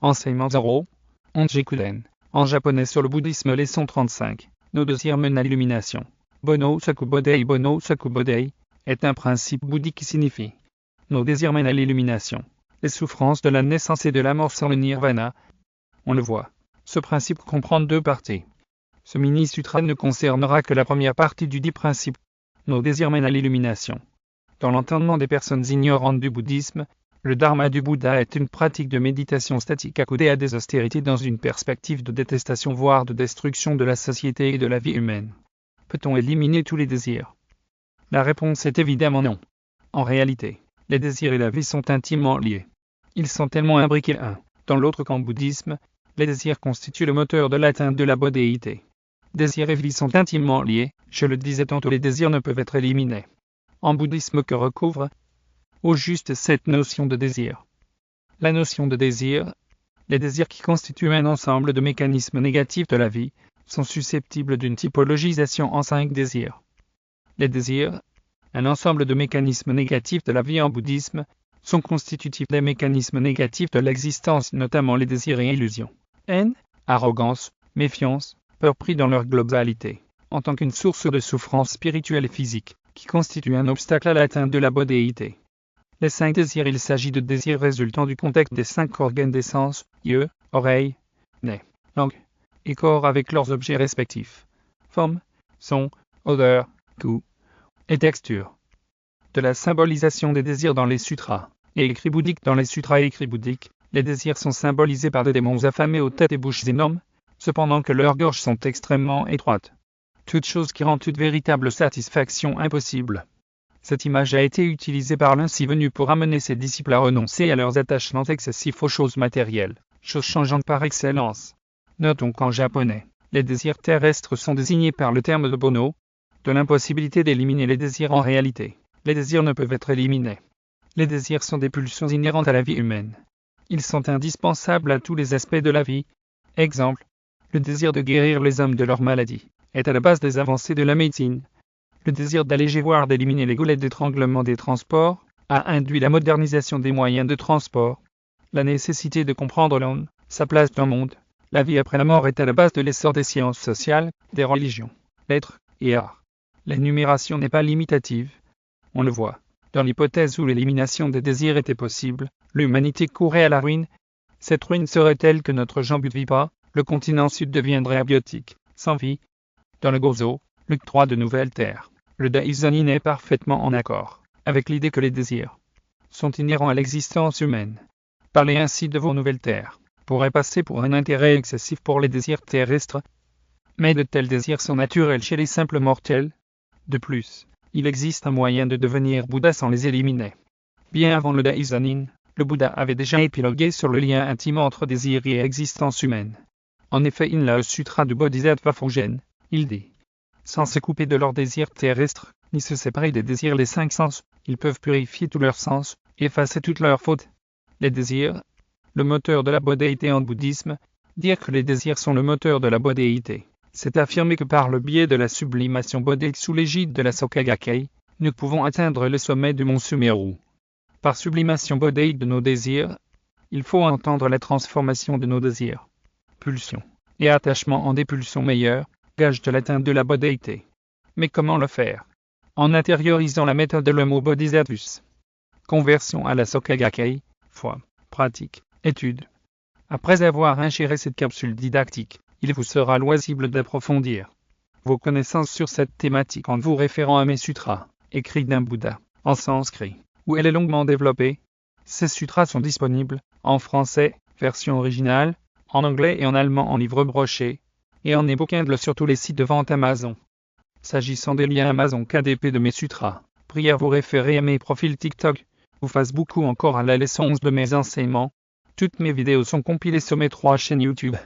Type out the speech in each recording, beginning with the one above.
Enseignement 0. Onjikuden. En japonais sur le bouddhisme, leçon 35. Nos désirs mènent à l'illumination. Bono Sakubodei est un principe bouddhique qui signifie nos désirs mènent à l'illumination. Les souffrances de la naissance et de la mort sont le nirvana. On le voit. Ce principe comprend deux parties. Ce mini-sutra ne concernera que la première partie du dit principe. Nos désirs mènent à l'illumination. Dans l'entendement des personnes ignorantes du bouddhisme, le dharma du Bouddha est une pratique de méditation statique accoudée à des austérités dans une perspective de détestation voire de destruction de la société et de la vie humaine. Peut-on éliminer tous les désirs? La réponse est évidemment non. En réalité, les désirs et la vie sont intimement liés. Ils sont tellement imbriqués l'un dans l'autre qu'en bouddhisme, les désirs constituent le moteur de l'atteinte de la bodhéité. Désirs et vie sont intimement liés, je le disais tantôt, les désirs ne peuvent être éliminés. En bouddhisme, que recouvre au juste cette notion de désir? La notion de désir, les désirs qui constituent un ensemble de mécanismes négatifs de la vie, sont susceptibles d'une typologisation en 5 désirs. Les désirs, un ensemble de mécanismes négatifs de la vie en bouddhisme, sont constitutifs des mécanismes négatifs de l'existence, notamment les désirs et illusions. Haine, arrogance, méfiance, peur pris dans leur globalité, en tant qu'une source de souffrance spirituelle et physique, qui constitue un obstacle à l'atteinte de la bodhéité. Les 5 désirs, il s'agit de désirs résultant du contact des 5 organes des sens, yeux, oreilles, nez, langue et corps avec leurs objets respectifs, forme, son, odeur, goût et texture. De la symbolisation des désirs dans les sutras et écrits bouddhiques. Dans les sutras et écrits bouddhiques, les désirs sont symbolisés par des démons affamés aux têtes et bouches énormes, cependant que leurs gorges sont extrêmement étroites. Toute chose qui rend toute véritable satisfaction impossible. Cette image a été utilisée par l'Ainsi venu pour amener ses disciples à renoncer à leurs attachements excessifs aux choses matérielles, choses changeantes par excellence. Notons qu'en japonais, les désirs terrestres sont désignés par le terme de bono, de l'impossibilité d'éliminer les désirs. En réalité, les désirs ne peuvent être éliminés. Les désirs sont des pulsions inhérentes à la vie humaine. Ils sont indispensables à tous les aspects de la vie. Exemple, le désir de guérir les hommes de leurs maladies est à la base des avancées de la médecine. Le désir d'alléger voire d'éliminer les goulets d'étranglement des transports a induit la modernisation des moyens de transport. La nécessité de comprendre l'homme, sa place dans le monde, la vie après la mort est à la base de l'essor des sciences sociales, des religions, lettres et arts. L'énumération n'est pas limitative. On le voit. Dans l'hypothèse où l'élimination des désirs était possible, l'humanité courait à la ruine. Cette ruine serait telle que notre jambe ne vit pas, le continent sud deviendrait abiotique, sans vie. Dans le Gozo, le 3 de Nouvelle Terre, le Daishonin est parfaitement en accord avec l'idée que les désirs sont inhérents à l'existence humaine. Parler ainsi de vos nouvelles terres pourrait passer pour un intérêt excessif pour les désirs terrestres, mais de tels désirs sont naturels chez les simples mortels. De plus, il existe un moyen de devenir Bouddha sans les éliminer. Bien avant le Daishonin, le Bouddha avait déjà épilogué sur le lien intime entre désir et existence humaine. En effet, in le Sutra du Bodhisattva Phongjen, il dit: sans se couper de leurs désirs terrestres, ni se séparer des désirs des 5 sens, ils peuvent purifier tous leurs sens, effacer toutes leurs fautes. Les désirs, le moteur de la bodhéité en bouddhisme. Dire que les désirs sont le moteur de la bodhéité, c'est affirmer que par le biais de la sublimation bodhique sous l'égide de la Soka Gakkai, nous pouvons atteindre le sommet du mont Sumeru. Par sublimation bodhique de nos désirs, il faut entendre la transformation de nos désirs, pulsions et attachements en des pulsions meilleures, gage de l'atteinte de la bodhéité. Mais comment le faire? En intériorisant la méthode de l'Homo Bodhisattva. Conversion à la Soka Gakkai, foi, pratique, étude. Après avoir ingéré cette capsule didactique, il vous sera loisible d'approfondir vos connaissances sur cette thématique en vous référant à mes sutras, écrits d'un Bouddha, en sanskrit, où elle est longuement développée. Ces sutras sont disponibles, en français, version originale, en anglais et en allemand en livre broché, et en e-book Kindle sur tous les sites de vente Amazon. S'agissant des liens Amazon KDP de mes sutras, priez à vous référer à mes profils TikTok, ou Facebook ou encore à la leçon 11 de mes enseignements. Toutes mes vidéos sont compilées sur mes 3 chaînes YouTube.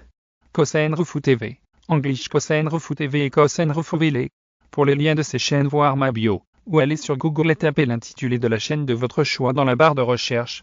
Kosen Rufu TV, English Kosen Rufu TV et Kosen Rufu Vele. Pour les liens de ces chaînes, voir ma bio, ou allez sur Google et tapez l'intitulé de la chaîne de votre choix dans la barre de recherche.